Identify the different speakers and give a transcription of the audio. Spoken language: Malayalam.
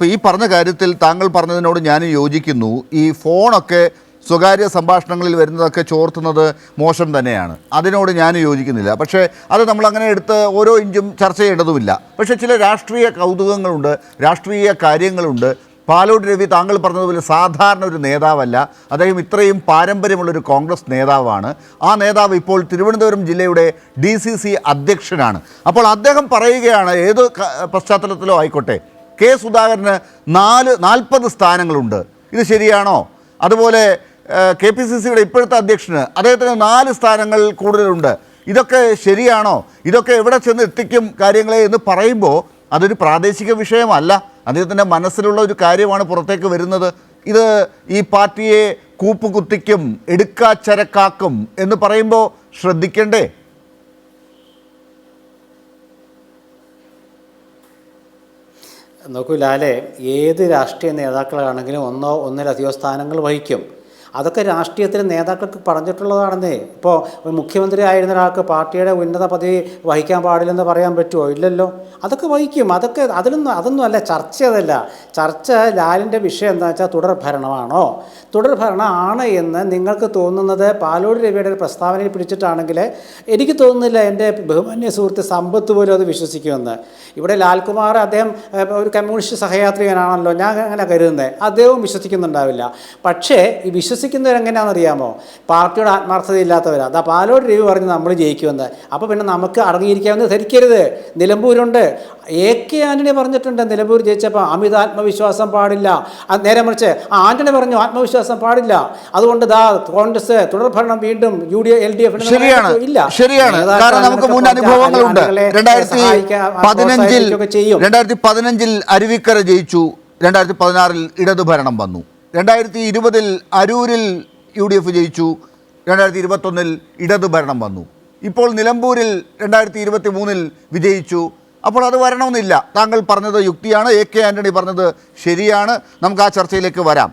Speaker 1: ഇപ്പോൾ ഈ പറഞ്ഞ കാര്യത്തിൽ താങ്കൾ പറഞ്ഞതിനോട് ഞാൻ യോജിക്കുന്നു. ഈ ഫോണൊക്കെ സ്വകാര്യ സംഭാഷണങ്ങളിൽ വരുന്നതൊക്കെ ചോർത്തുന്നത് മോശം തന്നെയാണ്, അതിനോട് ഞാൻ യോജിക്കുന്നില്ല. പക്ഷേ അത് നമ്മളങ്ങനെ എടുത്ത് ഓരോ ഇഞ്ചും ചർച്ച ചെയ്യേണ്ടതുമില്ല. പക്ഷേ ചില രാഷ്ട്രീയ കൗതുകങ്ങളുണ്ട്, രാഷ്ട്രീയ കാര്യങ്ങളുണ്ട്. പാലോട് രവി താങ്കൾ പറഞ്ഞതുപോലെ സാധാരണ ഒരു നേതാവല്ല, അദ്ദേഹം ഇത്രയും പാരമ്പര്യമുള്ളൊരു കോൺഗ്രസ് നേതാവാണ്. ആ നേതാവ് ഇപ്പോൾ തിരുവനന്തപുരം ജില്ലയുടെ DCC അധ്യക്ഷനാണ്. അപ്പോൾ അദ്ദേഹം പറയുകയാണ്, ഏത് പശ്ചാത്തലത്തിലോ ആയിക്കോട്ടെ, കെ സുധാകരന് 40 സ്ഥാനങ്ങളുണ്ട്, ഇത് ശരിയാണോ? അതുപോലെ KPCCയുടെ ഇപ്പോഴത്തെ അധ്യക്ഷന് അദ്ദേഹത്തിന് 4 സ്ഥാനങ്ങൾ കൂടുതലുണ്ട്, ഇതൊക്കെ ശരിയാണോ? ഇതൊക്കെ എവിടെ ചെന്ന് എത്തിക്കും കാര്യങ്ങളെ എന്ന് പറയുമ്പോൾ അതൊരു പ്രാദേശിക വിഷയമല്ല, അദ്ദേഹത്തിൻ്റെ മനസ്സിലുള്ള ഒരു കാര്യമാണ് പുറത്തേക്ക് വരുന്നത്. ഇത് ഈ പാർട്ടിയെ കൂപ്പുകുത്തിക്കും, എടുക്കാച്ചരക്കാക്കും എന്ന് പറയുമ്പോൾ ശ്രദ്ധിക്കണ്ടേ?
Speaker 2: നോക്കൂ ലാലെ, ഏത് രാഷ്ട്രീയ നേതാക്കളാണെങ്കിലും ഒന്നിലധികം സ്ഥാനങ്ങൾ വഹിക്കും. അതൊക്കെ രാഷ്ട്രീയത്തിലെ നേതാക്കൾക്ക് പറഞ്ഞിട്ടുള്ളതാണെന്നേ. ഇപ്പോൾ മുഖ്യമന്ത്രി ആയിരുന്ന ഒരാൾക്ക് പാർട്ടിയുടെ ഉന്നത പദവി വഹിക്കാൻ പാടില്ലെന്ന് പറയാൻ പറ്റുമോ? ഇല്ലല്ലോ. അതൊക്കെ വഹിക്കും. അതൊന്നും അല്ല ചർച്ച. അതല്ല ചർച്ച. ലാലിൻ്റെ വിഷയം എന്താ വെച്ചാൽ തുടർ ഭരണമാണോ? തുടർ ഭരണമാണ് എന്ന് നിങ്ങൾക്ക് തോന്നുന്നത് പാലോട് രവിയുടെ ഒരു പ്രസ്താവനയിൽ പിടിച്ചിട്ടാണെങ്കിൽ എനിക്ക് തോന്നുന്നില്ല എൻ്റെ ബഹുമാന്യ സുഹൃത്ത് സമ്പത്ത് പോലും അത് വിശ്വസിക്കുമെന്ന്. ഇവിടെ ലാൽകുമാർ അദ്ദേഹം ഒരു കമ്മ്യൂണിസ്റ്റ് സഹയാത്രികനാണല്ലോ, ഞാൻ അങ്ങനെ കരുതുന്നത്. അദ്ദേഹവും വിശ്വസിക്കുന്നുണ്ടാവില്ല. പക്ഷേ ഈ വിശ്വസിക്കുന്നവരെങ്ങനെയാണെന്നറിയാമോ? പാർട്ടിയുടെ ആത്മാർത്ഥതയില്ലാത്തവരാണ്. അതാ പാലോട് രവി പറഞ്ഞ് നമ്മൾ ജയിക്കുമെന്ന്. അപ്പോൾ പിന്നെ നമുക്ക് അടങ്ങിയിരിക്കാമെന്ന് ധരിക്കരുത്. നിലമ്പൂരുണ്ട്, AK ആൻ്റണി പറഞ്ഞിട്ടുണ്ട്, നിലമ്പൂർ ജയിച്ചപ്പോൾ അമിത ആത്മവിശ്വാസം പാടില്ല. നേരെ മറിച്ച് ആൻ്റണി പറഞ്ഞു ആത്മവിശ്വാസം പാടില്ല, അതുകൊണ്ട് കോൺഗ്രസ് തുടർഭരണം വീണ്ടും LDF
Speaker 1: ശരിയാണ്. കാരണം നമുക്ക് മുൻ അനുഭവങ്ങളുണ്ട്. 2015 അരുവിക്കര ജയിച്ചു, 2016 ഇടതു ഭരണം വന്നു, 2020 അരൂരിൽ UDF ജയിച്ചു, 2021 ഇടതു ഭരണം വന്നു, ഇപ്പോൾ നിലമ്പൂരിൽ 2023 വിജയിച്ചു. അപ്പോൾ അത് വരണമെന്നില്ല. താങ്കൾ പറഞ്ഞത് യുക്തിയാണ്, AK ആൻ്റണി പറഞ്ഞത് ശരിയാണ്. നമുക്ക് ആ ചർച്ചയിലേക്ക് വരാം.